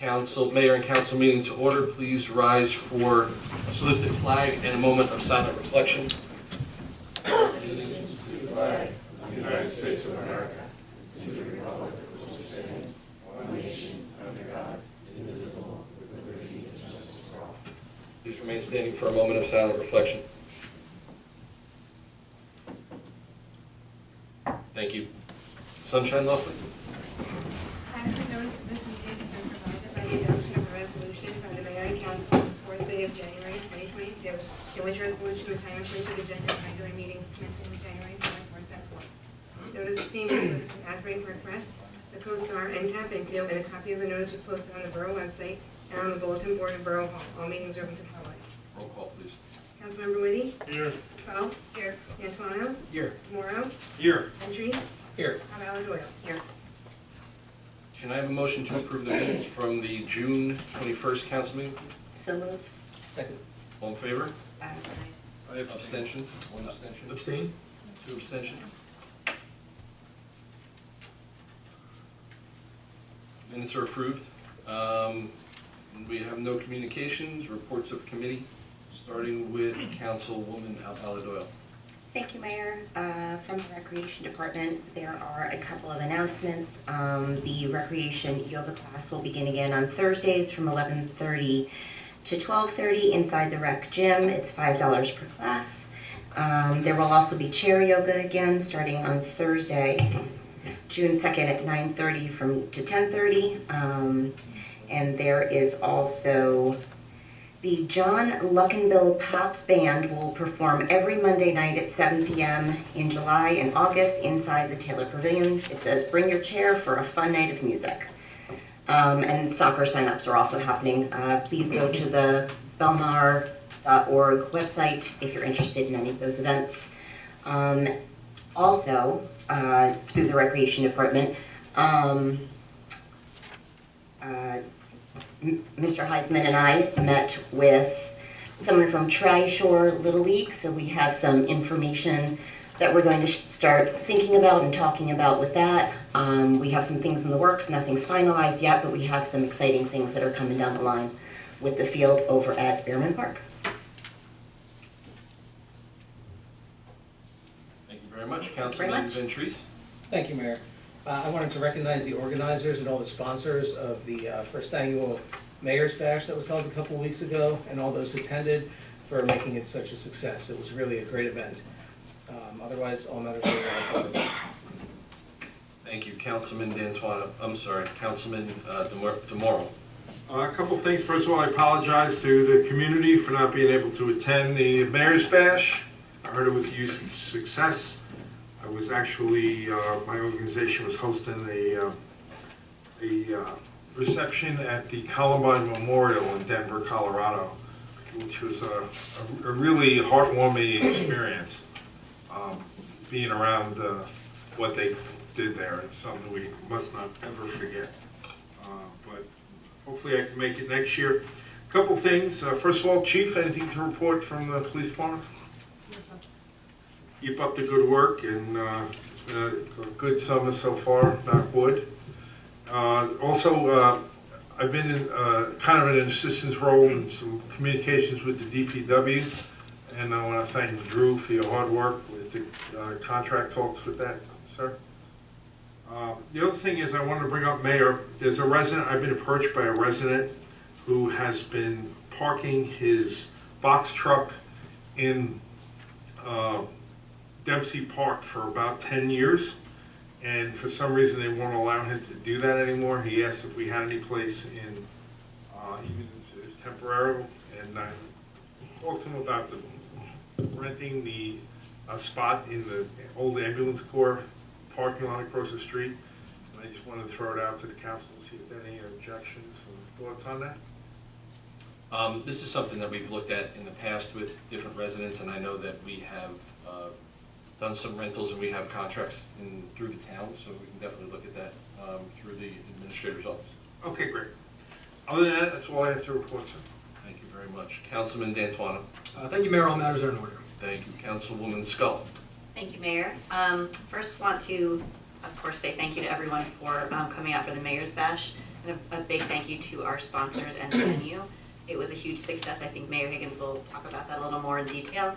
Mayor and council meeting to order. Please rise for a saluted flag and a moment of silent reflection. Allegiance to the flag of the United States of America, to the republic which stands one nation under God, indivisible, with liberty and justice for all. Please remain standing for a moment of silent reflection. Thank you. Sunshine Lovely. Adequate notice of this meeting has been provided by the adoption of a resolution by the Mayor and Council on the 4th day of January 2022, in which resolution of time and place of agenda of regular meetings commencing January 24 set forth. Notice of same included from Asbury Park Press, the CoStar, NCAP, and 2, and a copy of the notice was posted on the Borough website and on the bulletin board of Borough Hall. All meetings are open to the public. Roll call, please. Councilmember Whitty? Here. Scull? Here. Antoine? Here. Morrow? Here. Gentry? Here. Doyle? Here. Can I have a motion to approve the minutes from the June 21st council meeting? So moved. Second. All in favor? Aye. Abstentions? One abstention. Abstain? 2 abstentions. Minutes are approved. We have no communications, reports of committee, starting with Councilwoman Doyle. Thank you, Mayor. From the Recreation Department, there are a couple of announcements. The Recreation Yoga class will begin again on Thursdays from 11:30 to 12:30 inside the rec gym. It's $5 per class. There will also be chair yoga again starting on Thursday, June 2nd at 9:30 to 10:30. And there is also the John Luckenbill Pops Band will perform every Monday night at 7 p.m. in July and August inside the Taylor Pavilion. It says, bring your chair for a fun night of music. And soccer signups are also happening. Please go to the belmar.org website if you're interested in any of those events. Also, through the Recreation Department, Mr. Heisman and I met with someone from Tri-Shore Little League, so we have some information that we're going to start thinking about and talking about with that. We have some things in the works, nothing's finalized yet, but we have some exciting things that are coming down the line with the field over at Behrman Park. Thank you very much. Councilman Ventris. Thank you, Mayor. I wanted to recognize the organizers and all the sponsors of the first annual Mayor's Bash that was held a couple of weeks ago, and all those who attended for making it such a success. It was really a great event. Otherwise, all matters are well. Thank you, Councilman Councilman DeMoro. A couple things. First of all, I apologize to the community for not being able to attend the Mayor's Bash. I heard it was a huge success. I was actually, my organization was hosting a reception at the Columbine Memorial in Denver, Colorado, which was a really heartwarming experience. Being around what they did there, it's something we must not ever forget. But hopefully I can make it next year. A couple things. First of all, Chief, anything to report from the police department? Keep up the good work, and it's been a good summer so far, knock wood. Also, I've been in kind of an assistance role in some communications with the DPW, and I want to thank Drew for your hard work with the contract talks with that, sir. The other thing is I wanted to bring up, Mayor, there's a resident, I've been approached by a resident who has been parking his box truck in Dempsey Park for about 10 years, and for some reason they won't allow him to do that anymore. He asked if we had any place in, even if it's temporary, and I talked to him about renting the spot in the old ambulance corps parking lot across the street, and I just wanted to throw it out to the council and see if there are any objections or thoughts on that. This is something that we've looked at in the past with different residents, and I know that we have done some rentals and we have contracts through the town, so we can definitely look at that through the administrator's office. Okay, great. Other than that, that's all I have to report, sir. Thank you very much. Councilman D'Antuono. Thank you, Mayor. All matters are in order. Thank you. Councilwoman Scull. Thank you, Mayor. First want to, of course, say thank you to everyone for coming out for the Mayor's Bash. kind of a big thank you to our sponsors and the venue. It was a huge success. I think Mayor Higgins will talk about that a little more in detail.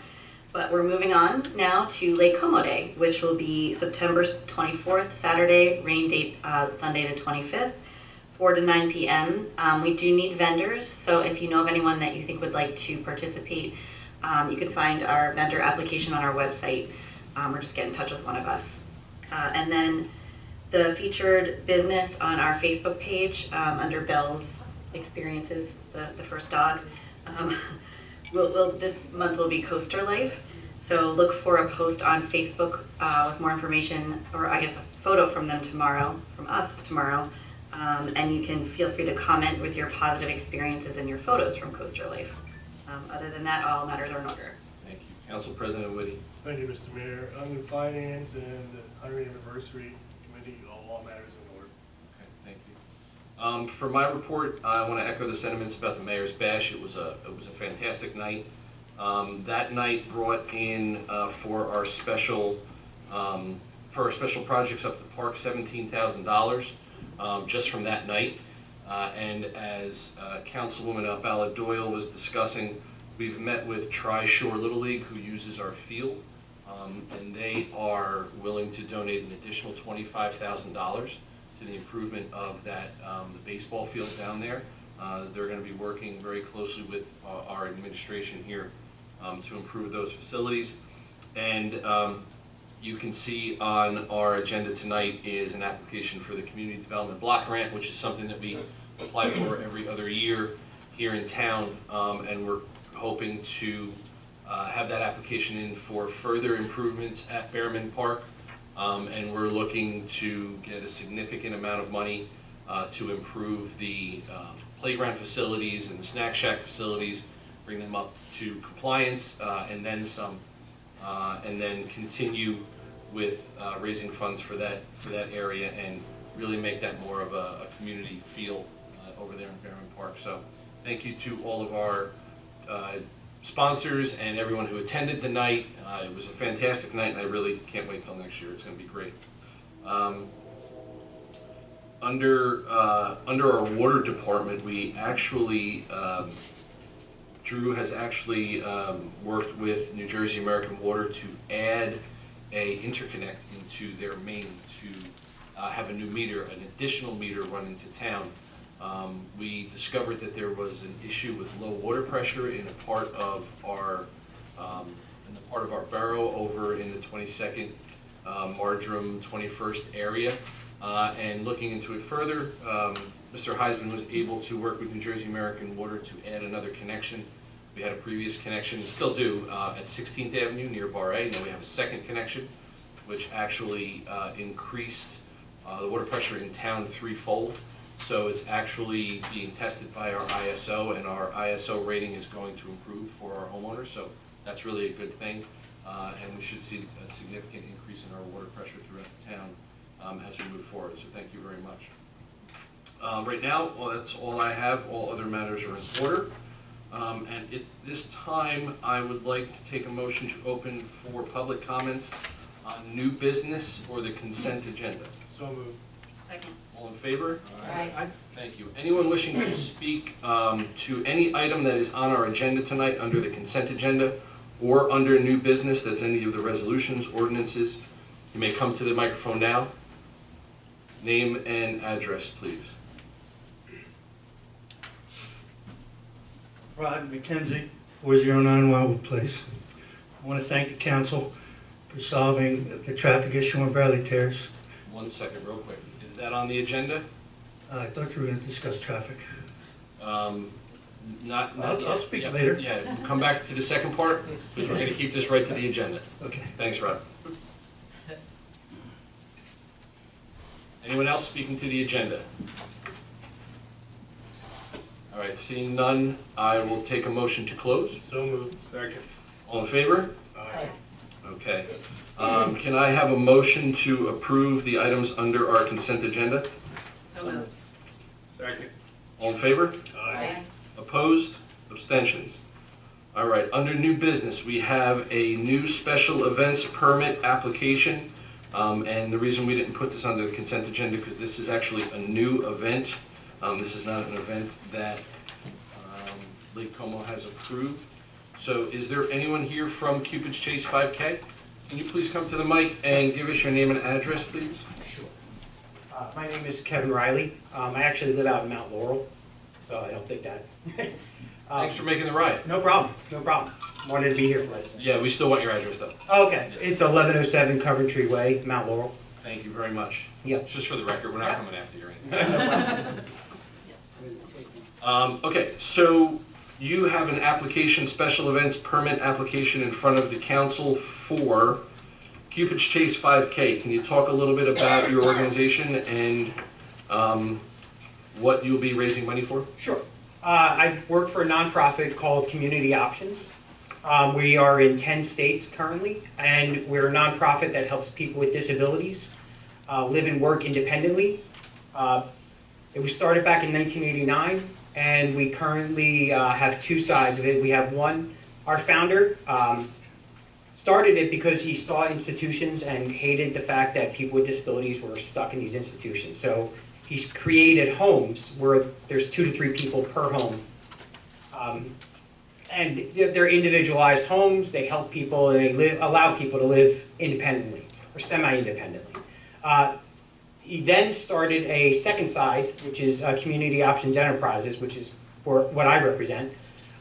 But we're moving on now to Lake Como Day, which will be September 24th, Saturday, rain date Sunday the 25th, 4 to 9 p.m. We do need vendors, so if you know of anyone that you think would like to participate, you can find our vendor application on our website, or just get in touch with one of us. And then the featured business on our Facebook page under Bell's Experiences, the first dog. This month will be Coaster Life, so look for a post on Facebook with more information, or I guess a photo from them tomorrow, from us tomorrow, and you can feel free to comment with your positive experiences and your photos from Coaster Life. Other than that, all matters are in order. Thank you. Council President Whitty. Thank you, Mr. Mayor. Under Finance and the 100th Anniversary Committee, all matters in order. Okay, thank you. For my report, I want to echo the sentiments about the Mayor's Bash. It was a fantastic night. That night brought in for our special projects up at the park $17,000 just from that night. And as Councilwoman Ballard Doyle was discussing, we've met with Tri-Shore Little League, who uses our field, and they are willing to donate an additional $25,000 to the improvement of that the baseball field down there. They're going to be working very closely with our administration here to improve those facilities. And you can see on our agenda tonight is an application for the Community Development Block Grant, which is something that we apply for every other year here in town, and we're hoping to have that application in for further improvements at Behrman Park. And we're looking to get a significant amount of money to improve the playground facilities and the snack shack facilities, bring them up to compliance, and then some, and then continue with raising funds for that area and really make that more of a community feel over there in Behrman Park. So thank you to all of our sponsors and everyone who attended the night. It was a fantastic night, and I really can't wait till next year. It's going to be great. Under our water department, we actually, Drew has actually worked with New Jersey American Water to add a interconnect into their main to have a new meter, an additional meter run into town. We discovered that there was an issue with low water pressure in a part of our borough over in the 22nd Marjoram 21st area. And looking into it further, Mr. Heisman was able to work with New Jersey American Water to add another connection. We had a previous connection, still do, at 16th Avenue near Bar A. Now we have a second connection, which actually increased the water pressure in town threefold. So it's actually being tested by our ISO, and our ISO rating is going to improve for our homeowners. So that's really a good thing, and we should see a significant increase in our water pressure throughout the town as we move forward. So thank you very much. Right now, well, that's all I have. All other matters are in order. And at this time, I would like to take a motion to open for public comments on new business or the consent agenda. So moved. Second. All in favor? Aye. Thank you. Anyone wishing to speak to any item that is on our agenda tonight under the consent agenda or under new business, that's any of the resolutions, ordinances, you may come to the microphone now. Name and address, please. Rod McKenzie, 409 Wildwood Place. I want to thank the council for solving the traffic issue on Bradley Terrace. 1 second, real quick. Is that on the agenda? I thought you were going to discuss traffic. Not I'll yet. speak Yep. later. Yeah, we'll come back to the second part, because we're going to keep this right to the agenda. Okay. Thanks, Rod. Anyone else speaking to the agenda? All right, seeing none, I will take a motion to close. So moved. Second. All in favor? Aye. Okay. Can I have a motion to approve the items under our consent agenda? So moved. Second. All in favor? Aye. Opposed? Abstentions? All right, under new business, we have a new special events permit application. And the reason we didn't put this under the consent agenda, because this is actually a new event This is not an event that Lake Como has approved. So is there anyone here from Cupid's Chase 5K? Can you please come to the mic and give us your name and address, please? Sure. My name is Kevin Riley. I actually live out in Mount Laurel, so I don't think that. Thanks for making the ride. No problem, no problem. Wanted to be here for this. Yeah, we still want your address though. Okay, it's 1107 Coventry Way, Mount Laurel. Thank you very much. Yep. Just for the record, we're not coming after you or anything. Okay, so you have an application, special events permit application in front of the council for Cupid's Chase 5K. Can you talk a little bit about your organization and what you'll be raising money for? Sure. I work for a nonprofit called Community Options. We are in 10 states currently, and we're a nonprofit that helps people with disabilities live and work independently. It was started back in 1989, and we currently have two sides of it. We have one, our founder started it because he saw institutions and hated the fact that people with disabilities were stuck in these institutions. So he's created homes where there's 2 to 3 people per home. And they're individualized homes. They help people, they allow people to live independently or semi-independently. He then started a second side, which is Community Options Enterprises, which is what I represent,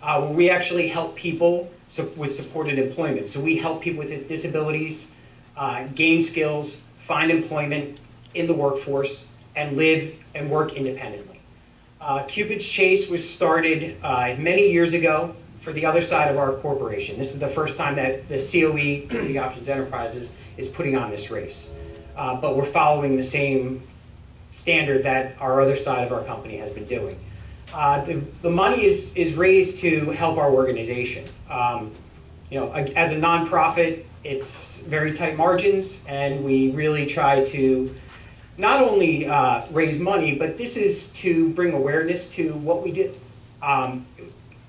where we actually help people with supported employment. So we help people with disabilities gain skills, find employment in the workforce, and live and work independently. Cupid's Chase was started many years ago for the other side of our corporation. This is the first time that the COE, Community Options Enterprises, is putting on this race. But we're following the same standard that our other side of our company has been doing. The money is raised to help our organization. As a nonprofit, it's very tight margins, and we really try to not only raise money, but this is to bring awareness to what we do.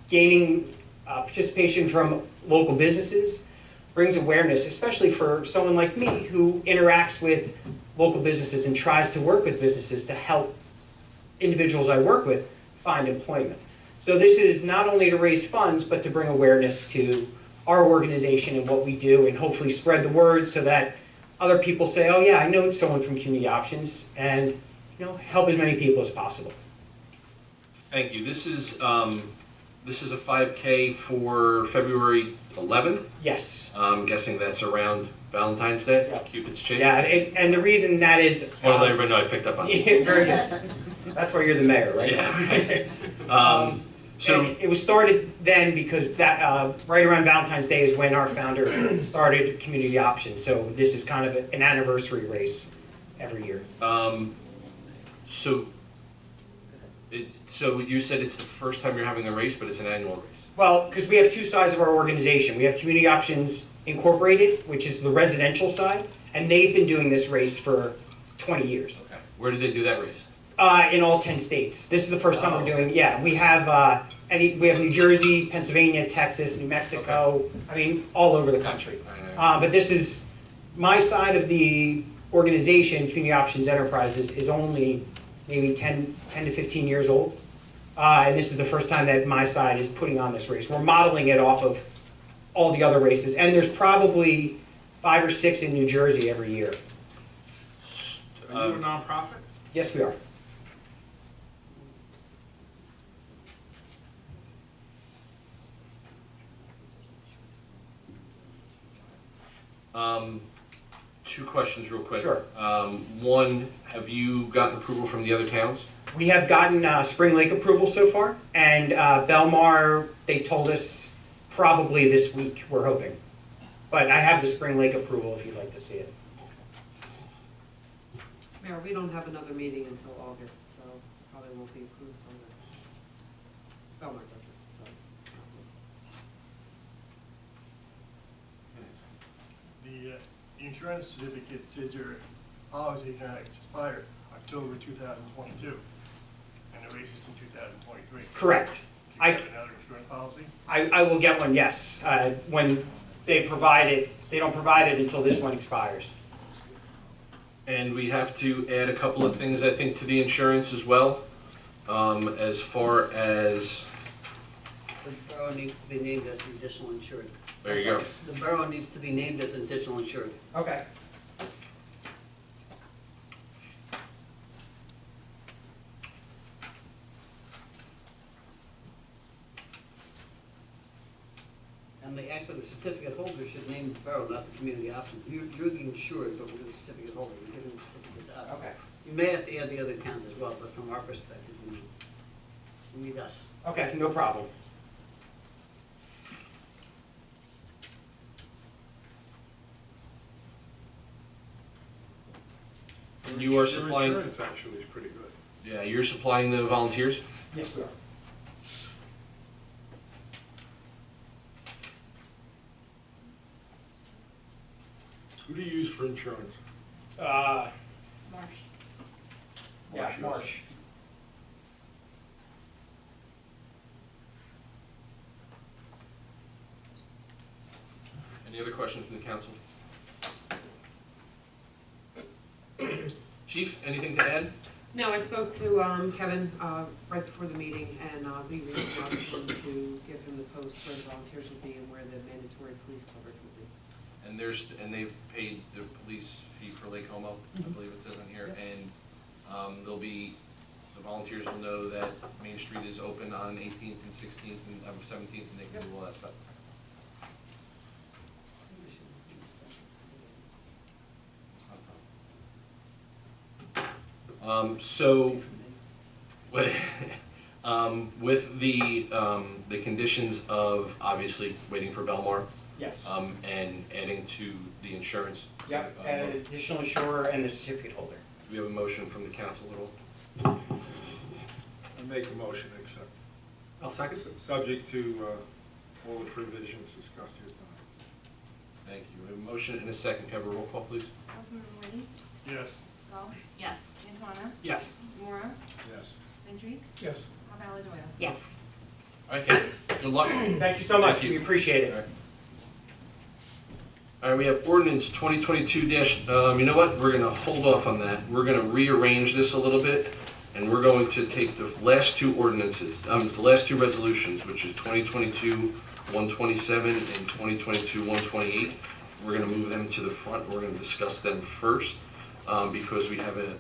Gaining participation from local businesses brings awareness, especially for someone like me who interacts with local businesses and tries to work with businesses to help individuals I work with find employment. So this is not only to raise funds, but to bring awareness to our organization and what we do, and hopefully spread the word so that other people say, oh yeah, I know someone from Community Options, and help as many people as possible. Thank you. This is a 5K for February 11th? Yes. I'm guessing that's around Valentine's Day, Yeah. Cupid's Chase? Yeah, and the reason that is... Just want to let everybody know I picked up on it. Yeah, very good. That's why you're the mayor, right? Yeah. So it was started then because that right around Valentine's Day is when our founder started Community Options. So this is kind of an anniversary race every year. So you said it's the first time you're having a race, but it's an annual race. Well, because we have two sides of our organization. We have Community Options Incorporated, which is the residential side, and they've been doing this race for 20 years. Okay. Where did they do that race? In all 10 states. This is the first time we're doing. Yeah, we have New Jersey, Pennsylvania, Texas, New Mexico. Okay. I mean, all over the country. But this is my side of the organization. Community Options Enterprises is only maybe 10 to 15 years old, and this is the first time that my side is putting on this race. We're modeling it off of all the other races, and there's probably 5 or 6 in New Jersey every year. Are you a nonprofit? Yes, we are. Two questions real quick. Sure. One, have you gotten approval from the other towns? We have gotten Spring Lake approval so far, and Belmar, they told us probably this week, we're hoping. But I have the Spring Lake approval if you'd like to see it. Mayor, we don't have another meeting until August, so probably won't be approved on the Belmar budget. The insurance certificate says your policy is going to expire October 2022, and the race is in 2023. Correct. Do you have another insurance policy? I will get one, yes. When they provide it, they don't provide it until this one expires. And we have to add a couple of things, I think, to the insurance as well. as far as, The borough needs to be named as an additional insured. there you go. The borough needs to be named as an additional insured. Okay. And actually, the certificate holder should name the borough, not the community option. You're the insured, but we're the certificate holder. You're giving the certificate to us. Okay. You may have to add the other towns as well, but from our perspective, we need us. Okay, no problem. And you are supplying, Your insurance actually is pretty good. yeah, you're supplying the volunteers? Yes, we are. Who do you use for insurance? Uh, Marsh. yeah, Marsh. Marsh. Any other questions from the council? Chief, anything to add? No, I spoke to Kevin right before the meeting, and we reached out to him to give him the post where the volunteers will be and where the mandatory police coverage will be. And they've paid the police fee for Lake Como, I believe it says on here, Yep. and the volunteers will know that Main Street is open on 18th and 16th and 17th, and they can do all that stuff. So, with the conditions of obviously waiting for Belmar, Yes. and adding to the insurance. Yep, do and additional insurer and the certificate holder. we have a motion from the council at all? I make a motion to accept. I'll second. Subject to all the provisions discussed here tonight. Thank you. We have a motion and a second. Can I have a roll call, please? Councilmember Woody, Yes. Skull, Yes. Antoine, Yes. Mora, Yes. Ventries, Yes. Maldoya. Yes. All right, Kate. Good luck. Thank you so much, Thank you. we appreciate it. All right, we have ordinance 2022 you know what? We're gonna hold off on that. We're gonna rearrange this a little bit, and we're going to take the last two ordinances, the last two resolutions, which is 2022-127 and 2022-128. We're gonna move them to the front. We're gonna discuss them first, because we have an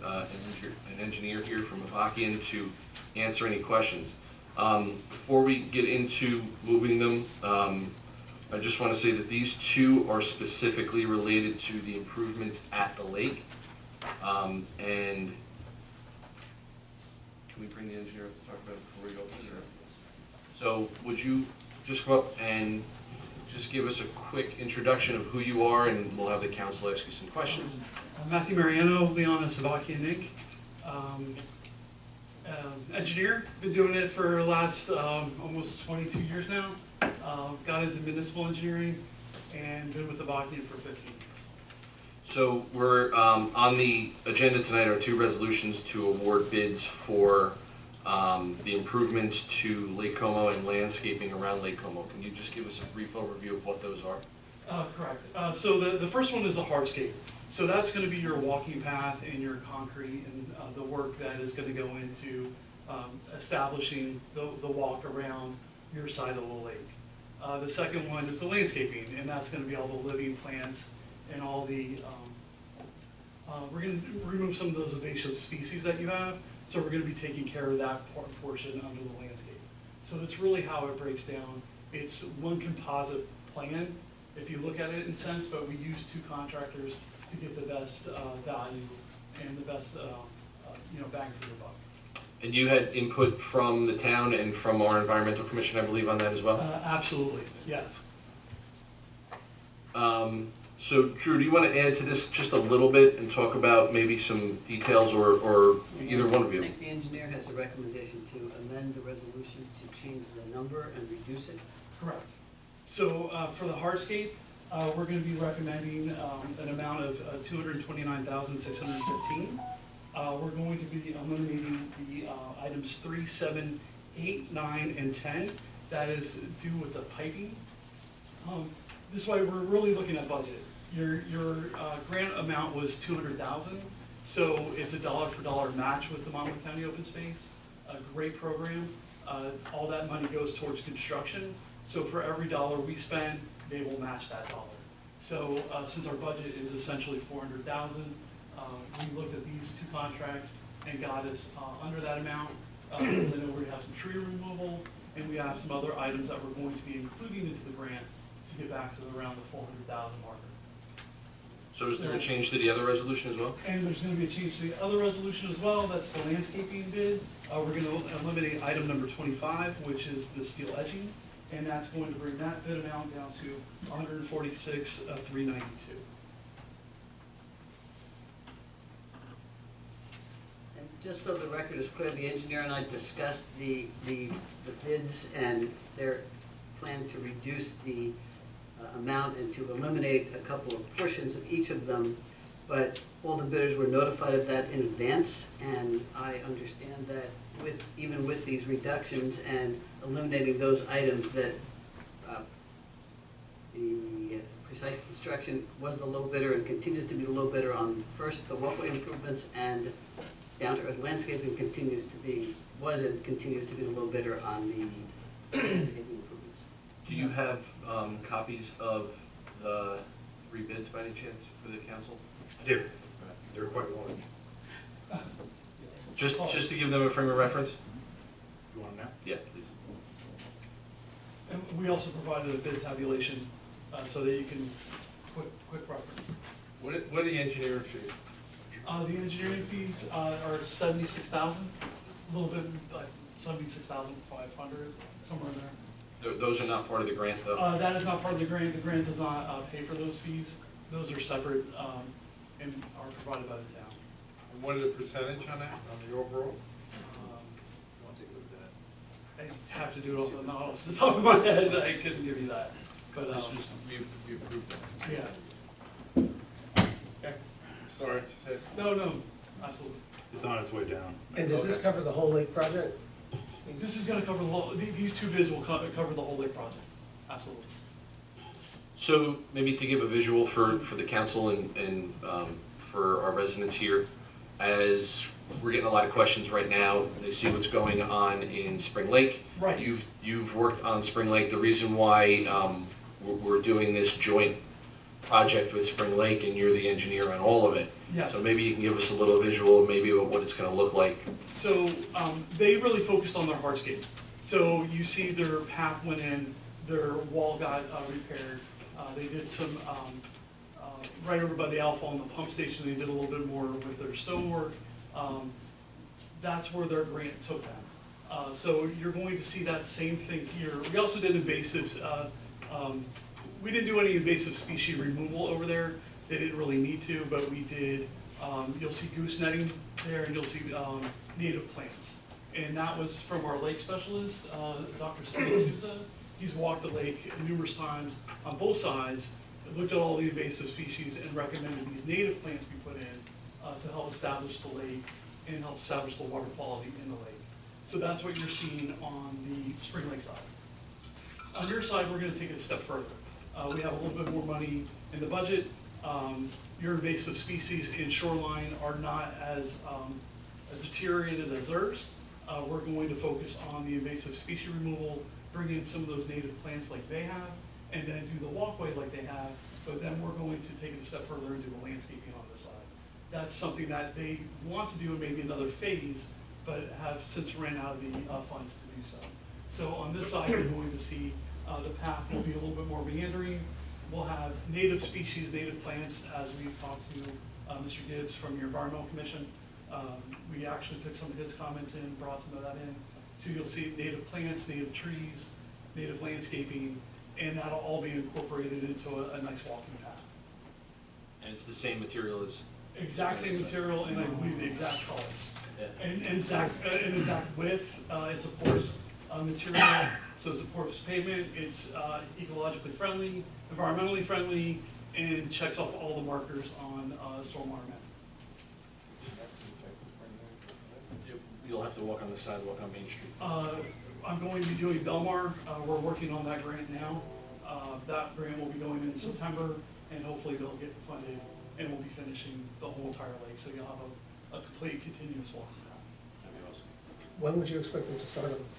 engineer here from Avakian to answer any questions. Before we get into moving them, I just want to say that these two are specifically related to the improvements at the lake. And can we bring the engineer up to talk about it before we go? Sure. So would you just come up and just give us a quick introduction of who you are, and we'll have the council ask you some questions. I'm Matthew Mariano, Leon Savakian Inc. Engineer, been doing it for the last almost 22 years now. Got into municipal engineering and been with Avakian for 15 years. So we're on the agenda tonight are two resolutions to award bids for the improvements to Lake Como and landscaping around Lake Como. Can you just give us a brief overview of what those are? Correct. So the first one is a hardscape. So that's going to be your walking path and your concrete and the work that is going to go into establishing the walk around your side of the lake. The second one is the landscaping, and that's going to be all the living plants and all the, we're going to remove some of those invasive species that you have, so we're going to be taking care of that portion under the landscape. So that's really how it breaks down. It's one composite plan, if you look at it in sense, but we use two contractors to get the best value and the best bang for your buck. And you had input from the town and from our environmental commission, I believe, on that as well? Absolutely, yes. So Drew, do you want to add to this just a little bit and talk about maybe some details, or either one of I you? think the engineer has a recommendation to amend the resolution to change the number and reduce it. Correct. So for the hardscape, we're going to be recommending an amount of $229,615. We're going to be eliminating the items 3, 7, 8, 9, and 10. That is due with the piping. This way, we're really looking at budget. Your grant amount was $200,000, so it's a dollar for dollar match with the Monmouth County Open Space. a great program. All that money goes towards construction, so for every dollar we spend, they will match that dollar. So since our budget is essentially $400,000, we looked at these two contracts and got us under that amount. Because I know we have some tree removal and we have some other items that we're going to be including into the grant to get back to around the 400,000 marker. So is there a change to the other resolution as well? And there's going to be a change to the other resolution as well. That's the landscaping bid. We're going to eliminate item number 25, which is the steel edging, and that's going to bring that bid amount down to $146,392. And just so the record is clear, the engineer and I discussed the bids and their plan to reduce the amount and to eliminate a couple of portions of each of them, but all the bidders were notified of that in advance, and I understand that even with these reductions and eliminating those items, that the Precise Construction was the low bidder and continues to be the low bidder on first the walkway improvements, and Down to Earth Landscaping was and continues to be the low bidder on the landscaping improvements. Do you have copies of the 3 bids by any chance for the council? I do. They're quite large. Just to give them a frame of reference? You want them now? Yeah, please. And we also provided a bid tabulation so that you can quick reference. What are the engineering fees? The engineering fees are $76,000, a little bit like $76,500, somewhere in there. Those are not part of the grant, though? That is not part of the grant. The grant does not pay for those fees. Those are separate and are provided by the town. And what is the percentage on that, on the overall? I have to do it off the top of my head. I couldn't give you that. But we approved that. Yeah. Okay. Sorry. No, absolutely. It's on its way down. And does this cover the whole lake project? This is going to cover these 2 bids will cover the whole lake project. Absolutely. So maybe to give a visual for the council and for our residents here, as we're getting a lot of questions right now, they see what's going on in Spring Lake. Right. You've worked on Spring Lake. The reason why we're doing this joint project with Spring Lake, and you're the engineer on all of it. Yes. So maybe you can give us a little visual, maybe of what it's going to look like. So they really focused on their hardscape. So you see their path went in, their wall got repaired. They did some, right over by the Alpha on the pump station, they did a little bit more with their stonework. That's where their grant took them. So you're going to see that same thing here. We also did invasives. We didn't do any invasive species removal over there. They didn't really need to, but we did. You'll see goose netting there, and you'll see native plants. And that was from our lake specialist, Dr. Souza. He's walked the lake numerous times on both sides, looked at all the invasive species, and recommended these native plants be put in to help establish the lake and help establish the water quality in the lake. So that's what you're seeing on the Spring Lake side. On your side, we're going to take it a step further. We have a little bit more money in the budget. Your invasive species in shoreline are not as deteriorated as theirs. We're going to focus on the invasive species removal, bring in some of those native plants like they have, and then do the walkway like they have, but then we're going to take it a step further and do the landscaping on this side. That's something that they want to do in maybe another phase, but have since ran out of the funds to do so. So on this side, you're going to see the path will be a little bit more meandering. We'll have native species, native plants, as we've talked to Mr. Gibbs from your Environmental Commission. We actually took some of his comments in, brought some of that in. So you'll see native plants, native trees, native landscaping, and that'll all be incorporated into a nice walking path. And it's the same material as? Exact same material, and I believe the exact color. Yeah. And exact width. It's a porous material, so it's a porous pavement. It's ecologically friendly, environmentally friendly, and checks off all the markers on stormwater management. You'll have to walk on the sidewalk on Main Street. I'm going to be doing Belmar. We're working on that grant now. That grant will be going in September, and hopefully they'll get funded, and we'll be finishing the whole entire lake. So you'll have a complete continuous walking path. That'd be awesome. When would you expect them to start on this?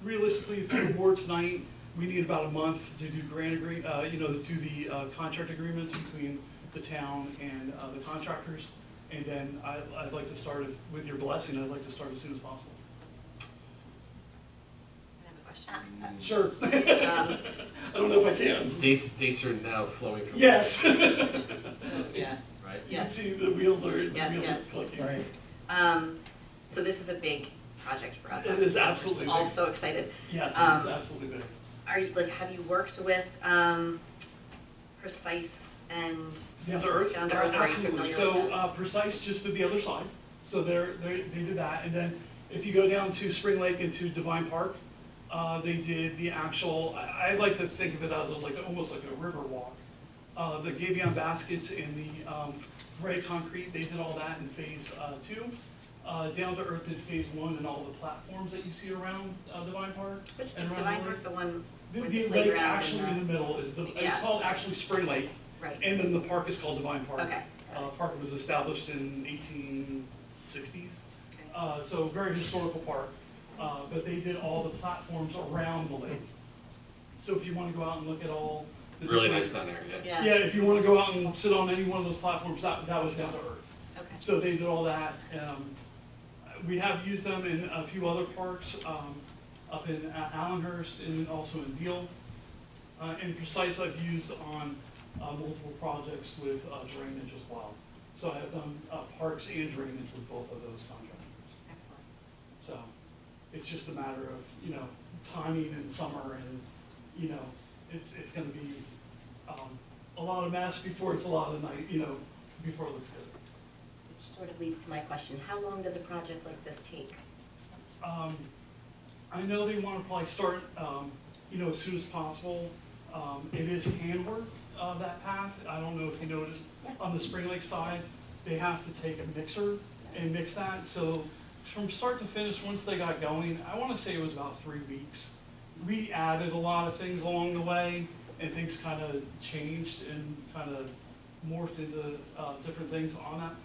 Realistically, if you're board tonight, we need about a month to do do the contract agreements between the town and the contractors. And then I'd like to start, with your blessing, I'd like to start as soon as possible. I have a question. Sure. I don't know if I can. Dates are now flowing from. Yes. Yeah. Right? You can Yes. see the wheels are Yes. clicking. Right. So this is a big project for us. It is absolutely We're all big. so excited. Yes, it is absolutely big. Are you, have you worked with, Precise and Down to Earth? Down to Earth, are you Absolutely. familiar with So that? Precise just did the other side. So they did that. And then if you go down to Spring Lake into Divine Park, they did the actual, I like to think of it as almost like a river walk. The gabion baskets and the red concrete, they did all that in phase 2. Down to Earth did phase 1 and all the platforms that you see around Divine Park. Which and is around Divine the Park lake. the one The with the lake playground actually in and the middle is Yeah. it's called actually Spring Lake. Right. And then the park is called Divine Park. Okay. Park was established in 1860s. Okay. So very historical park. But they did all the platforms around the lake. So if you want to go out and look at all the Really different- nice down there, yeah. Yeah. Yeah, if you want to go out and sit on any one of those platforms, that was Down to Earth. Okay. So they did all that. We have used them in a few other parks, up in Allenhurst and also in Deal. And Precise I've used on multiple projects with drainage as well. So I have done parks and drainage with both of those contractors. Excellent. So it's just a matter of, timing in summer and, it's gonna be a lot of mess before it's a lot of night, before it looks good. Which sort of leads to my question, how long does a project like this take? I know they want to probably start, as soon as possible. It is handwork, that path. I don't know if you noticed, on the Spring Lake side, they have to take a mixer and mix that. So from start to finish, once they got going, I want to say it was about 3 weeks. We added a lot of things along the way, and things kind of changed and kind of morphed into different things on that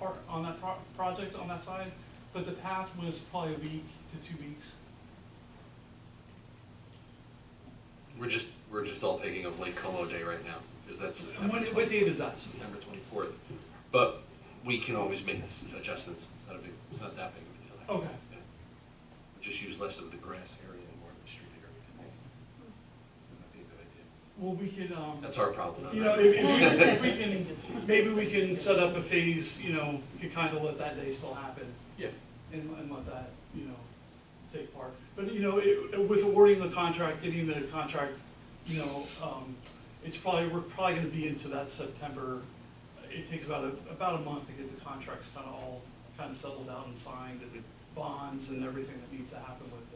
project on that side. But the path was probably a week to 2 weeks. We're just all thinking of Lake Como Day right now, because that's What date is that? September 24th. But we can always make adjustments. It's not that big of a deal. Okay. Yeah. We'll just use less of the grass area and more of the street area. That'd be a good idea. Well, we could, That's our problem. not if we can, maybe we can set up a phase, could kind of let that day still happen. Yeah. And let that, take part. But, with awarding the contract, getting the contract, we're probably gonna be into that September. It takes about a month to get the contracts all settled out and signed, and the bonds and everything that needs to happen with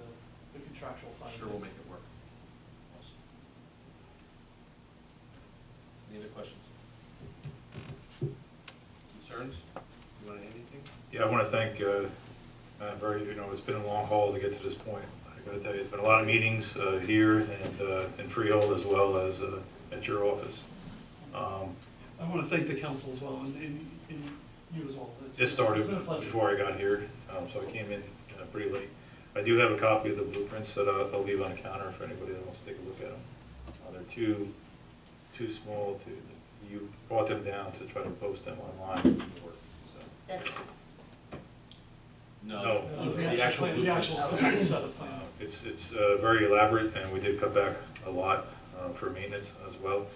the contractual side of Sure, things. we'll make it work. Awesome. Any other questions? Concerns? You want to add anything? Yeah, I want to thank, it's been a long haul to get to this point. I got to tell you, it's been a lot of meetings here and in Freehold as well as at your office. I want to thank the council as well, and you as well. This started It's been a pleasure. before I got here, so I came in pretty late. I do have a copy of the blueprints that I'll leave on the counter for anybody that wants to take a look at them. They're too small you brought them down to try to post them online. It didn't work, so. This, No. The actual physical set of plans. It's very elaborate, and we did cut back a lot for maintenance as well.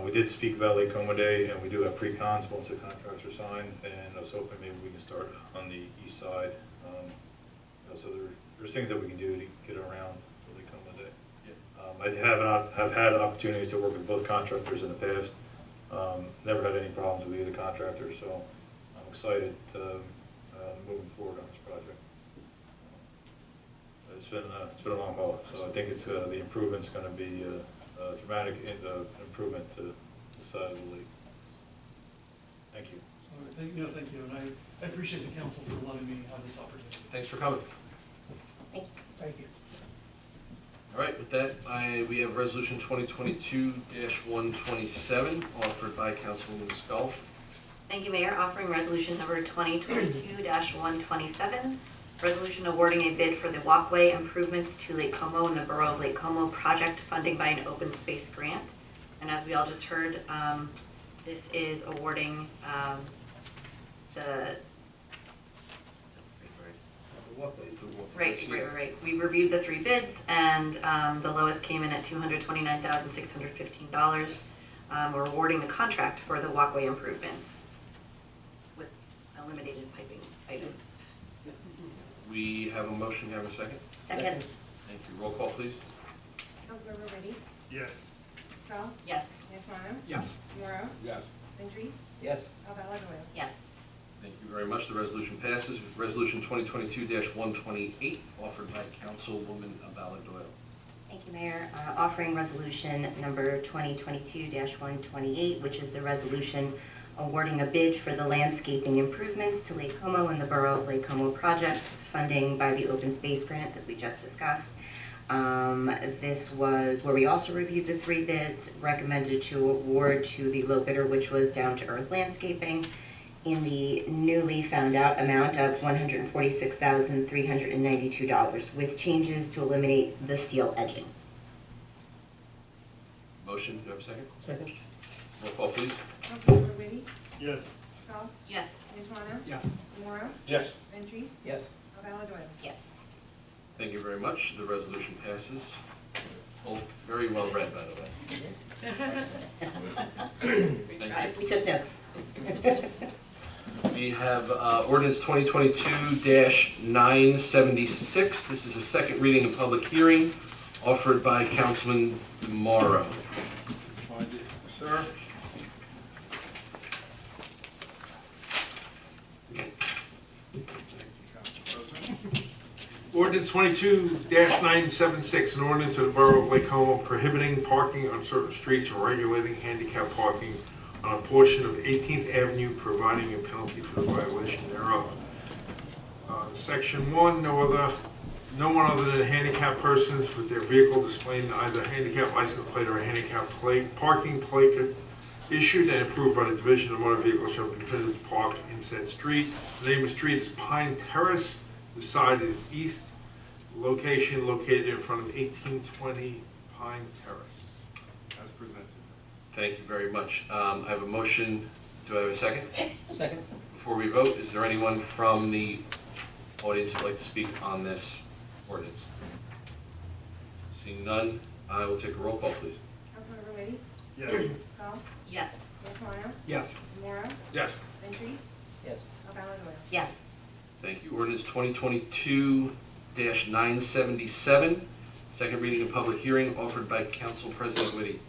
We did speak about Lake Como Day, and we do have pre-cons once the contracts are signed, and I was hoping maybe we can start on the east side. So there's things that we can do to get around Lake Como Day. I have had opportunities to work with both contractors in the past. Never had any problems with either contractor, so I'm excited moving forward on this project. It's been a long haul, so I think the improvement's going to be a dramatic improvement to the side of the lake. Thank you. All right, thank you, and I appreciate the council for letting me have this opportunity. Thanks for coming. Thank you. All right, with that, we have Resolution 2022-127, offered by Councilwoman Scull. Thank you, Mayor. Offering resolution number 2022-127, Resolution awarding a bid for the walkway improvements to Lake Como and the Borough of Lake Como project funding by an open space grant. And as we all just heard, this is awarding the, Right. We reviewed the 3 bids, and the lowest came in at $229,615. We're awarding the contract for the walkway improvements with eliminated piping items. We have a motion, have a second? Second. Thank you. Roll call, please. Councilmember Ready? Yes. Stahl? Yes. Antoine? Yes. Morrow? Yes. Ventries? Yes. Alvala Doyle? Yes. Thank you very much. The resolution passes. Resolution 2022-128, offered by Councilwoman Abala Doyle. Thank you, Mayor. Offering resolution number 2022-128, which is the resolution awarding a bid for the landscaping improvements to Lake Como and the Borough of Lake Como project, funding by the open space grant, as we just discussed. This was where we also reviewed the 3 bids, recommended to award to the low bidder, which was Down to Earth Landscaping, in the newly found out amount of $146,392, with changes to eliminate the steel edging. Motion, do I have a second? Second. Roll call, please. Councilmember Ready? Yes. Stahl? Yes. Antoine? Yes. Morrow? Yes. Ventries? Yes. Alvala Doyle? Yes. Thank you very much. The resolution passes. All very well read, by the way. Thank you. We took notes. We have ordinance 2022-976. This is a second reading and public hearing offered by Councilman Morrow. Find it, sir. Ordinance 22-976, an ordinance of the Borough of Lake Como prohibiting parking on certain streets and regulating handicap parking on a portion of 18th Avenue, providing a penalty for the violation thereof. Section 1, no one other than handicapped persons with their vehicle displaying either a handicap license plate or a handicap parking plate issued and approved by the Division of Motor Vehicles shall be permitted to park in said street. The name of the street is Pine Terrace. The side is east. Location located in front of 1820 Pine Terrace, as presented. Thank you very much. I have a motion. Do I have a second? Second. Before we vote, is there anyone from the audience who would like to speak on this ordinance? Seeing none, I will take a roll call, please. Councilmember Ready? Yes. Stahl? Yes. Antoine? Yes. Morrow? Yes. Ventries? Yes. Alvala Doyle? Yes. Thank you. Ordinance 2022-977, second reading and public hearing offered by Council President Whitty.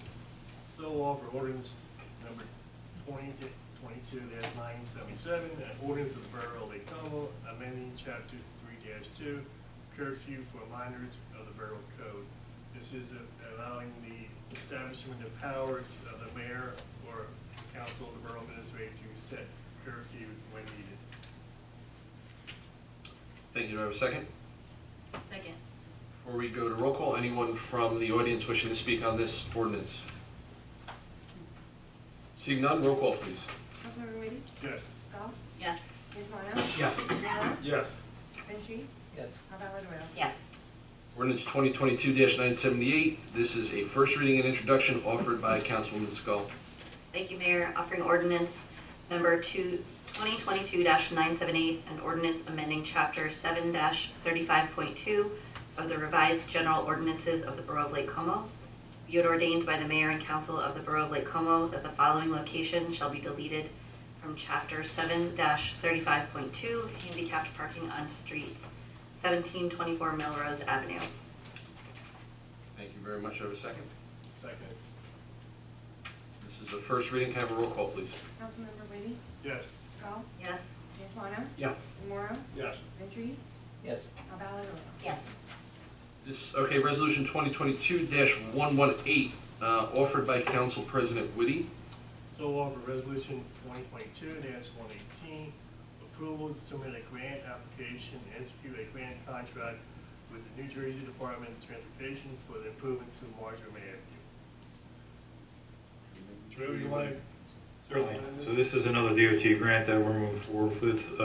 So offer ordinance number 2022-977, an ordinance of the Borough of Lake Como, amending chapter 3-2, curfew for minors of the Borough Code. This is allowing the establishment of powers of the mayor or council of the borough administrator to set curfews when needed. Thank you. Do I have a second? Second. Before we go to roll call, anyone from the audience wishing to speak on this ordinance? Seeing none, roll call, please. Councilmember Ready? Yes. Stahl? Yes. Antoine? Yes. Morrow? Yes. Ventries? Yes. Alvala Doyle? Yes. Ordinance 2022-978. This is a first reading and introduction offered by Councilwoman Scull. Thank you, Mayor. Offering ordinance number 2022-978, an ordinance amending chapter 7-35.2 of the revised general ordinances of the Borough of Lake Como. Be it ordained by the mayor and council of the Borough of Lake Como that the following location shall be deleted from chapter 7-35.2, handicapped parking on streets, 1724 Melrose Avenue. Thank you very much. Do I have a second? Second. This is the first reading. Can I have a roll call, please? Councilmember Ready? Yes. Stahl? Yes. Antoine? Yes. Morrow? Yes. Ventries? Yes. Alvala Doyle? Yes. Okay, resolution 2022-118, offered by Council President Whitty. So offer resolution 2022-118, approval to submit a grant application and execute a grant contract with the New Jersey Department of Transportation for the improvement to Marjoram Avenue. Drew, you want to? Certainly. So this is another DOT grant that we're moving forward with.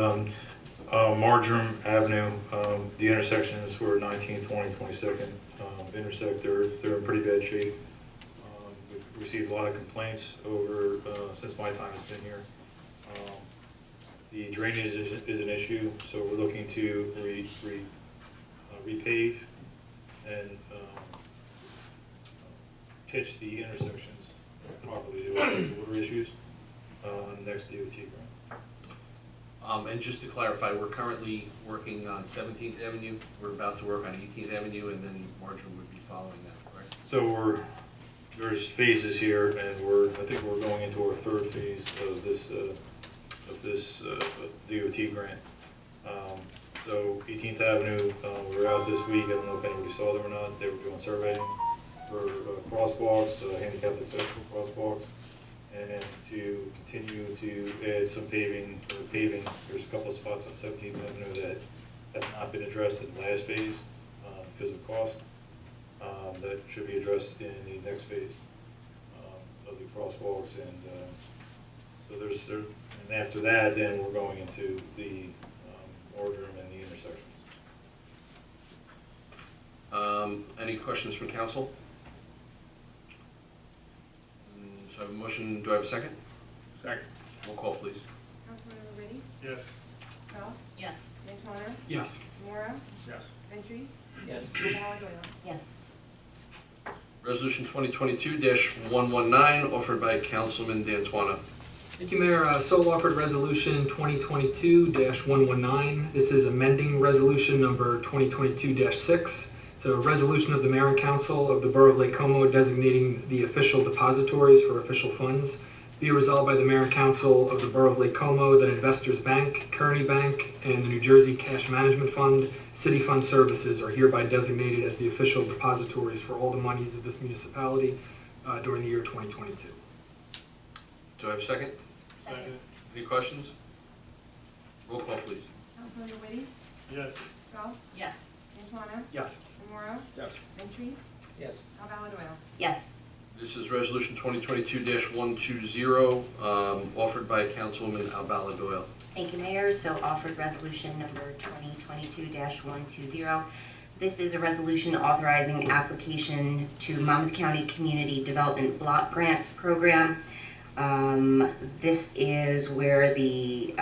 Marjoram Avenue, the intersections where 19, 20, 22nd intersect, they're in pretty bad shape. We've received a lot of complaints over, since my time has been here. The drainage is an issue, so we're looking to repave and pitch the intersections properly to address the water issues on the next DOT grant. And just to clarify, we're currently working on 17th Avenue, we're about to work on 18th Avenue, and then Marjoram would be following that, correct? So there's phases here, and I think we're going into our third phase of this DOT grant. So 18th Avenue, we were out this week, I don't know if anybody saw them or not, they were doing surveying for crosswalks, handicapped accessible crosswalks, and to continue to add some paving. There's a couple of spots on 17th Avenue that have not been addressed in the last phase because of cost. That should be addressed in the next phase of the crosswalks, and so and after that, then we're going into the Marjoram and the intersections. Any questions from council? So I have a motion, do I have a second? Second. Roll call, please. Councilmember Liddy? Yes. Stahl? Yes. D'Antuono? Yes. Mora? Yes. Ventries? Yes. Cavaladoyle? Yes. Resolution 2022-119, offered by Councilman D'Antuono. Thank you, Mayor. So offered resolution 2022-119. This is amending resolution number 2022-6. It's a resolution of the Mayor and Council of the Borough of Lake Como designating the official depositories for official funds. Be resolved by the Mayor and Council of the Borough of Lake Como that Investors Bank, Kearney Bank, and the New Jersey Cash Management Fund, City Fund Services are hereby designated as the official depositories for all the monies of this municipality during the year 2022. Do I have a second? Second. Any questions? Roll call, please. Councilmember Liddy? Yes. Stahl? Yes. D'Antuono? Yes. Mora? Yes. Ventries? Yes. Cavaladoyle? Yes. This is Resolution 2022-120, offered by Councilwoman Albala Doyle. Thank you, Mayor. So offered resolution number 2022-120. This is a resolution authorizing application to Monmouth County Community Development Block Grant Program. This is where the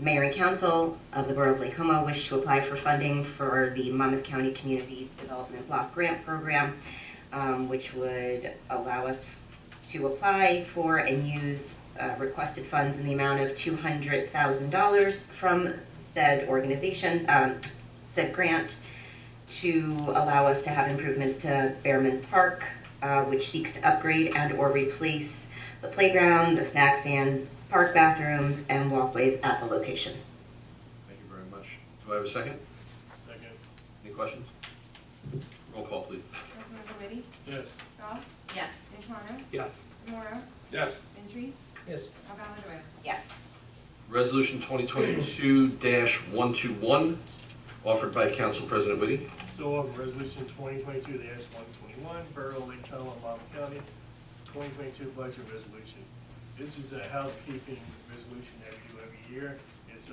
Mayor and Council of the Borough of Lake Como wish to apply for funding for the Monmouth County Community Development Block Grant Program, which would allow us to apply for and use requested funds in the amount of $200,000 from said organization, said grant, to allow us to have improvements to Bearman Park, which seeks to upgrade and or replace the playground, the snack stand, park bathrooms, and walkways at the location. Thank you very much. Do I have a second? Second. Any questions? Roll call, please. Councilmember Liddy? Yes. Stahl? Yes. D'Antuono? Yes. Mora? Yes. Ventries? Yes. Cavaladoyle? Yes. Resolution 2022-121, offered by Council President Whitty. So of Resolution 2022-121, Borough of Lake Como, Monmouth County, 2022 budget resolution. This is a housekeeping resolution that we do every year. It's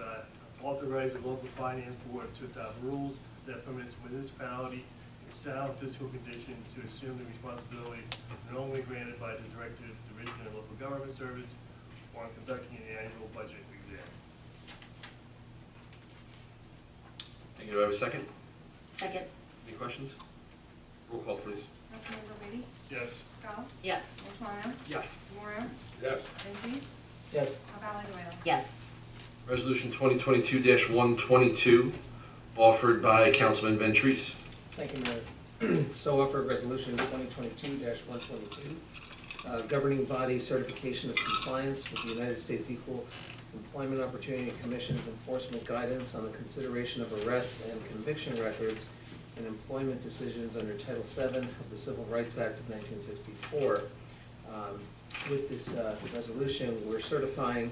authorize the local finance board to adopt rules that permits municipality in sound fiscal condition to assume the responsibility normally granted by the Director of the Division of Local Government Service on conducting an annual budget exam. Thank you. Do I have a second? Second. Any questions? Roll call, please. Councilmember Liddy? Yes. Stahl? Yes. D'Antuono? Yes. Mora? Yes. Ventries? Yes. Cavaladoyle? Yes. Resolution 2022-122, offered by Councilman Ventries. Thank you, Mayor. So offered resolution 2022-122, governing body certification of compliance with the United States Equal Employment Opportunity Commission's enforcement guidance on the consideration of arrest and conviction records and employment decisions under Title VII of the Civil Rights Act of 1964. With this resolution, we're certifying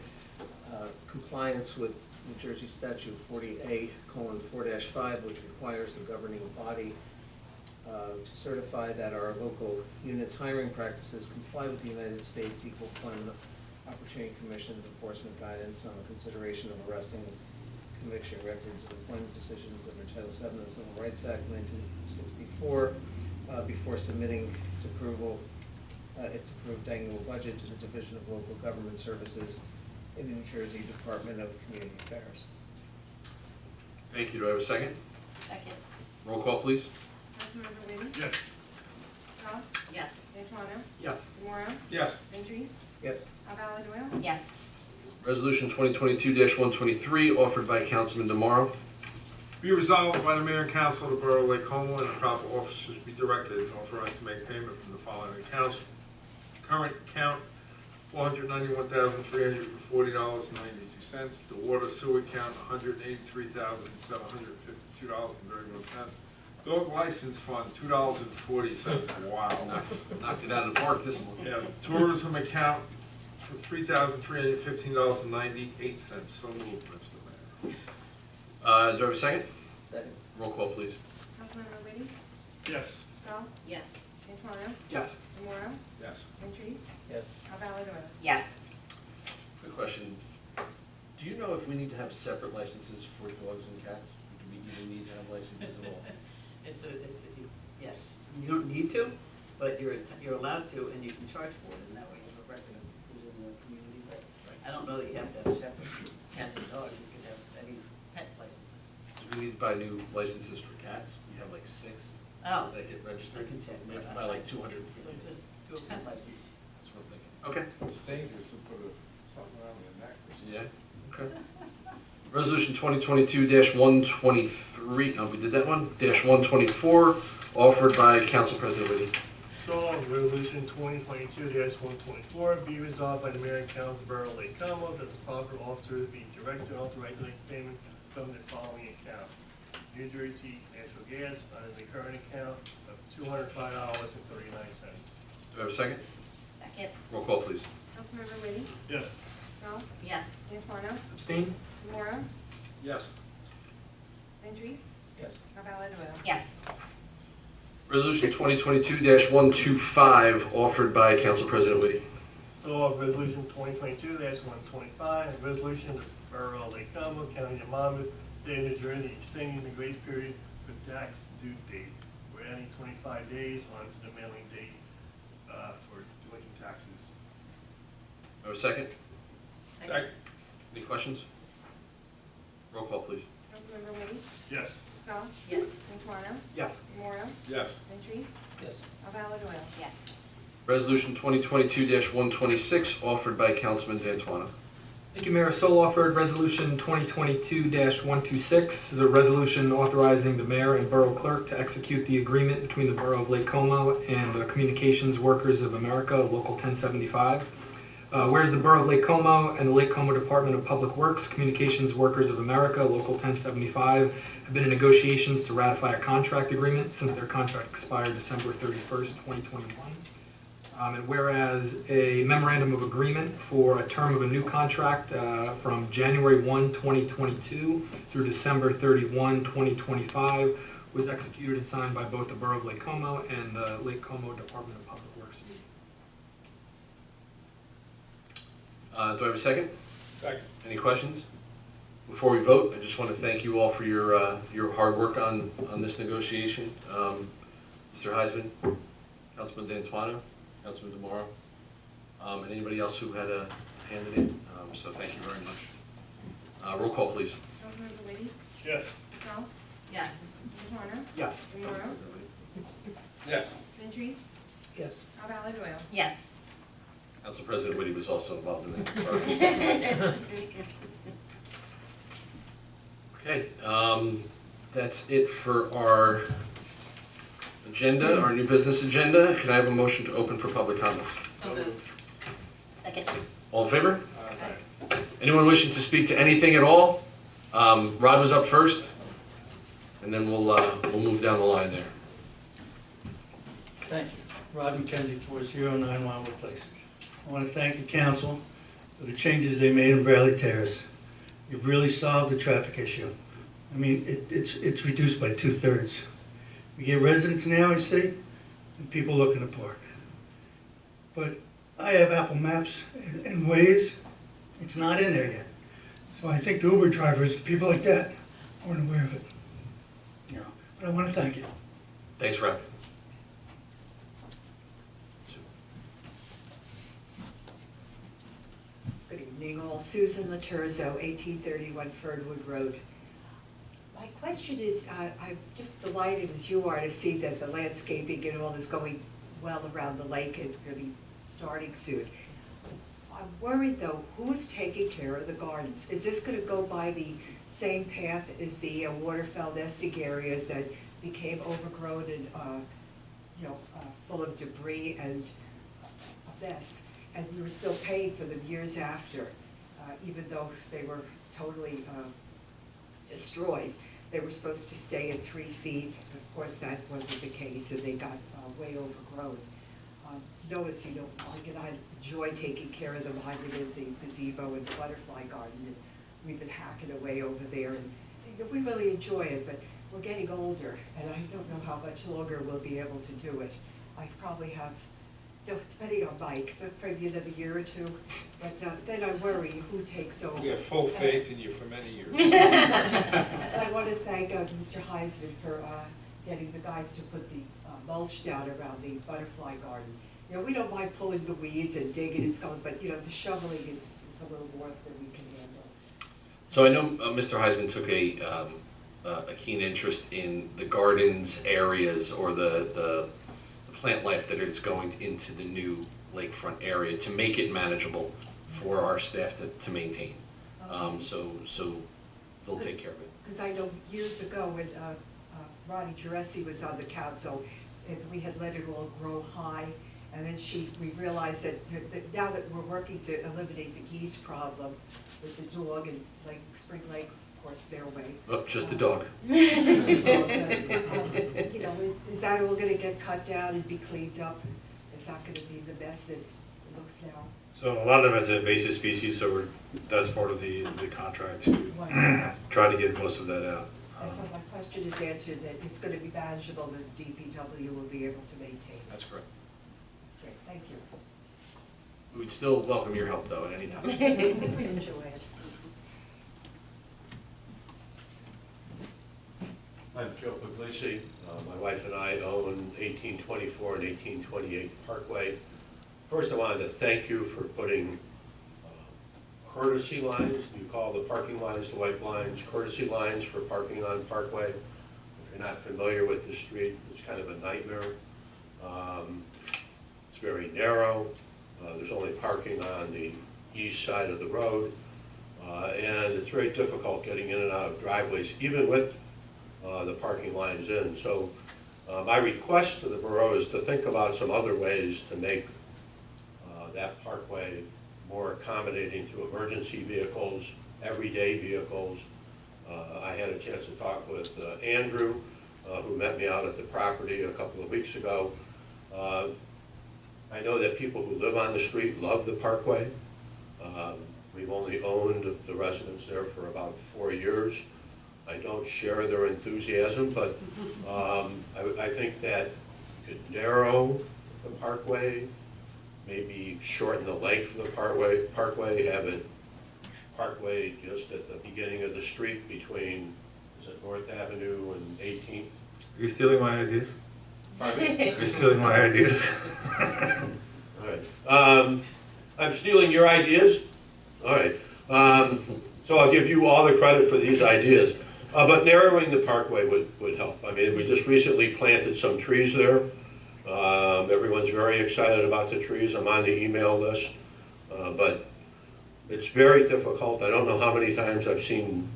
compliance with New Jersey Statute 40A:4-5, which requires the governing body to certify that our local units' hiring practices comply with the United States Equal Employment Opportunity Commission's enforcement guidance on the consideration of arresting and conviction records of employment decisions under Title VII of the Civil Rights Act 1964 before submitting its approved annual budget to the Division of Local Government Services in the New Jersey Department of Community Affairs. Thank you. Do I have a second? Second. Roll call, please. Councilmember Witty? Yes. Stahl? Yes. D'Antuano? Yes. Demora? Yes. Ventries? Yes. Alvarado? Yes. Resolution 2022-123, offered by Councilman DeMauro. Be resolved by the Mayor and Council of the Borough of Lake Como and the proper officers be directed and authorized to make payment from the following accounts. Current account, $491,340.92. The water sewer account, $183,752.31. Dog license fund, $2.40. Wow. Knocked it out of the park this month. Yeah, tourism account for $3,315.98. So moved, Mr. Mayor. Do I have a second? Second. Roll call, please. Councilmember Witty? Yes. Stahl? Yes. D'Antuano? Yes. Demora? Yes. Ventries? Yes. Alvarado? Yes. Good question. Do you know if we need to have separate licenses for dogs and cats? Do we even need to have licenses at all? Yes, you don't need to, but you're allowed to, and you can charge for it, and that way you have a record of who's in the community. But I don't know that you have to have separate cats and dogs, you could have any pet licenses. Do we need to buy new licenses for cats? We have like 6 Oh. that get I registered. can check. We have to buy like So 250. just do a pet license. That's what I'm thinking. Okay. It's dangerous to put something around your neck. Yeah, okay. Resolution 2022-123, we did that one? -124, offered by Council President Whitty. So, resolution 2022-124, be resolved by the Mayor and Council of the Borough of Lake Como that the proper officers be directed and authorized to make payment from the following account. New Jersey Natural Gas under the current account of $205.39. Do I have a second? Second. Roll call, please. Councilmember Witty? Yes. Stahl? Yes. D'Antuano? Abstain? Demora? Yes. Ventries? Yes. Alvarado? Yes. Resolution 2022-125, offered by Council President Whitty. So, resolution 2022-125, a resolution of the Borough of Lake Como, County of Monmouth, State of New Jersey, extending the grace period for tax due date. We're adding 25 days onto the mailing date for delinquent taxes. Do I have a second? Second. Any questions? Roll call, please. Councilmember Witty? Yes. Stahl? Yes. D'Antuano? Yes. Demora? Yes. Ventries? Yes. Alvarado? Yes. Resolution 2022-126, offered by Councilman D'Antuano. Thank you, Mayor. So offered. Resolution 2022-126 is a resolution authorizing the mayor and borough clerk to execute the agreement between the Borough of Lake Como and the Communications Workers of America, Local 1075. Whereas the Borough of Lake Como and the Lake Como Department of Public Works, Communications Workers of America, Local 1075, have been in negotiations to ratify a contract agreement since their contract expired December 31st, 2021. And whereas a memorandum of agreement for a term of a new contract from January 1, 2022 through December 31, 2025 was executed and signed by both the Borough of Lake Como and the Lake Como Department of Public Works. Do I have a second? Second. Any questions? Before we vote, I just want to thank you all for your hard work on this negotiation. Mr. Heisman, Councilman D'Antuano, Councilman DeMauro, and anybody else who had a hand in it. So thank you very much. Roll call, please. Councilmember Witty? Yes. Stahl? Yes. D'Antuano? Yes. Demora? Yes. Ventries? Yes. Alvarado? Yes. Council President Whitty was also involved in that. Okay, that's it for our agenda, our new business agenda. Can I have a motion to open for public comments? So moved. Second. All in favor? Anyone wishing to speak to anything at all? Rod was up first, and then we'll move down the line there. Thank you. Rod McKenzie, 4091 Wildwood Place. I want to thank the council for the changes they made in Bradley Terrace. You've really solved the traffic issue. I mean, it's reduced by 2/3. We get residents now, I see, and people looking to park. But I have Apple Maps and Waze. It's not in there yet. So I think the Uber drivers, people like that, weren't aware of it. You know, but I want to thank you. Thanks, Rep. Good evening all. Susan Laterzo, 1831 Fernwood Road. My question is, I'm just delighted as you are to see that the landscaping and all is going well around the lake. It's going to be starting soon. I'm worried though, who's taking care of the gardens? Is this going to go by the same path as the waterfowl nesting areas that became overgrown and full of debris and a mess? And we were still paying for them years after, even though they were totally destroyed. They were supposed to stay at 3 feet. Of course, that wasn't the case, and they got way overgrown. As you know, Mike and I enjoy taking care of them. I live in the gazebo and the butterfly garden, and we've been hacking away over there, and we really enjoy it, but we're getting older, and I don't know how much longer we'll be able to do it. I probably have, depending on Mike, maybe another year or two, but then I worry who takes over. We have full faith in you for many years. I want to thank Mr. Heisman for getting the guys to put the mulch down around the butterfly garden. We don't mind pulling the weeds and digging and stuff, but the shoveling is a little more than we can handle. So I know Mr. Heisman took a keen interest in the gardens areas or the plant life that is going into the new lakefront area to make it manageable for our staff to maintain. So they'll take care of it. Because I know years ago when Ronnie Giressi was on the council, we had let it all grow high, and then we realized that now that we're working to eliminate the geese problem with the dog and Spring Lake, of course, their way. Oh, just the dog. Just the dog. Is that all going to get cut down and be cleaned up? It's not going to be the mess that it looks now. So a lot of it's invasive species, so that's part of the contract to try to get most of that out. And so my question is answered, that it's going to be manageable, that the DPW will be able to maintain. That's correct. Great, thank you. We would still welcome your help, though, at any time. We enjoy it. I'm Joe Puglisi. My wife and I own 1824 and 1828 Parkway. First, I wanted to thank you for putting courtesy lines. You call the parking lines, the white lines, courtesy lines for parking on Parkway. If you're not familiar with the street, it's kind of a nightmare. It's very narrow. There's only parking on the east side of the road. And it's very difficult getting in and out of driveways, even with the parking lines in. So my request to the borough is to think about some other ways to make that parkway more accommodating to emergency vehicles, everyday vehicles. I had a chance to talk with Andrew, who met me out at the property a couple of weeks ago. I know that people who live on the street love the parkway. We've only owned the residents there for about 4 years. I don't share their enthusiasm, but I think that you could narrow the parkway, maybe shorten the length of the parkway, have it parkway just at the beginning of the street between, is it North Avenue and 18th? Are you stealing my ideas? Pardon me? Are you stealing my ideas? All right. I'm stealing your ideas? All right. So I'll give you all the credit for these ideas. But narrowing the parkway would help. I mean, we just recently planted some trees there. Everyone's very excited about the trees. I'm on the email list. But it's very difficult. I don't know how many times I've seen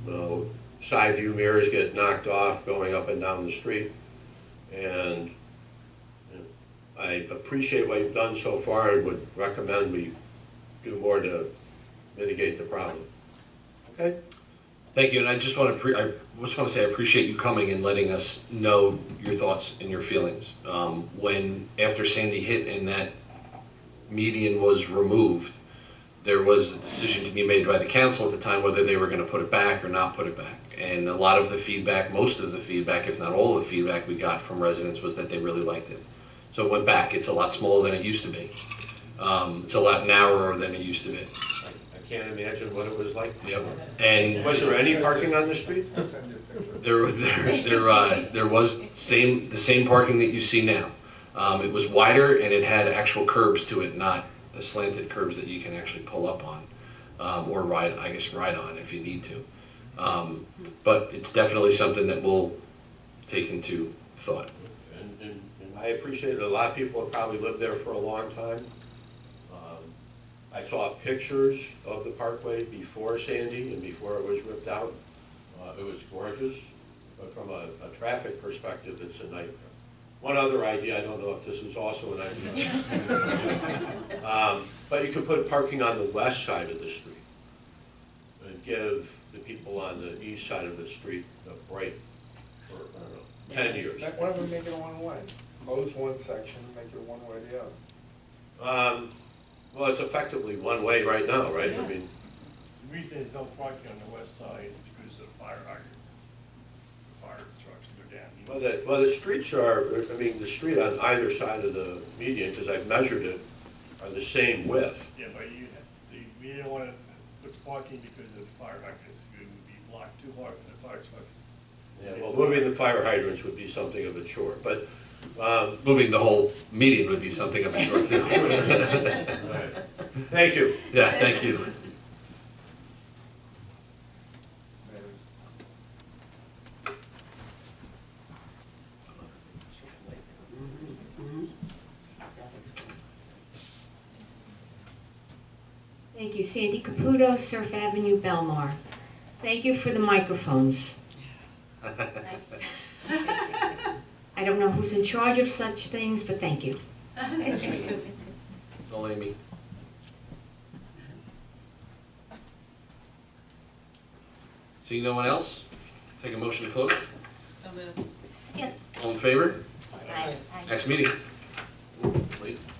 side view mirrors get knocked off going up and down the street. And I appreciate what you've done so far and would recommend we do more to mitigate the problem. Okay? Thank you, and I just want to say I appreciate you coming and letting us know your thoughts and your feelings. When after Sandy hit and that median was removed, there was a decision to be made by the council at the time whether they were going to put it back or not put it back. And a lot of the feedback, most of the feedback, if not all of the feedback we got from residents was that they really liked it. So it went back. It's a lot smaller than it used to be. It's a lot narrower than it used to be. I can't imagine what it was like. Yep. And Was there any parking on the street? there was the same parking that you see now. It was wider and it had actual curbs to it, not the slanted curbs that you can actually pull up on, or ride on if you need to. But it's definitely something that we'll take into thought. And I appreciate it. A lot of people have probably lived there for a long time. I saw pictures of the parkway before Sandy and before it was ripped out. It was gorgeous, but from a traffic perspective, it's a nightmare. One other idea, I don't know if this is also an idea, but you could put parking on the west side of the street and give the people on the east side of the street a break for, I don't know, 10 years. Why don't we make it one way? Close one section, make it one way or the other. Well, it's effectively one way right now, right? I mean, The reason there's no parking on the west side is because of the fire hydrants. The fire trucks, they're down. well, the streets are, I mean, the street on either side of the median, because I've measured it, are the same width. Yeah, but we didn't want to put parking because of the fire hydrants. It would be blocked too hard for the fire trucks. Yeah, well, moving the fire hydrants would be something of a chore, but, Moving the whole median would be something of a short too. right. Thank you. Yeah, thank you. Thank you. Sandy Caputo, Surf Avenue, Belmar. Thank you for the microphones. I don't know who's in charge of such things, but thank you. It's all Amy. Seeing no one else, take a motion to close. So moved. Yeah. All in favor? Aye. Next meeting.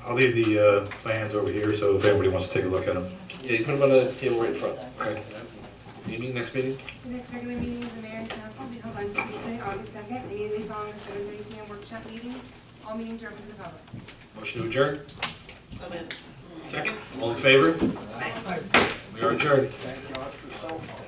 I'll leave the plans over here, so if anybody wants to take a look at them. Yeah, you put them on the table right in front. Okay. Amy, next meeting? The next regular meeting of the mayor and council will be held on Tuesday, August 2nd, immediately following the 7:30 p.m. workshop meeting. All meetings are open to the public. Motion to adjourn? So moved. Second. All in favor? Aye. We are adjourned. Thank God for cell phone.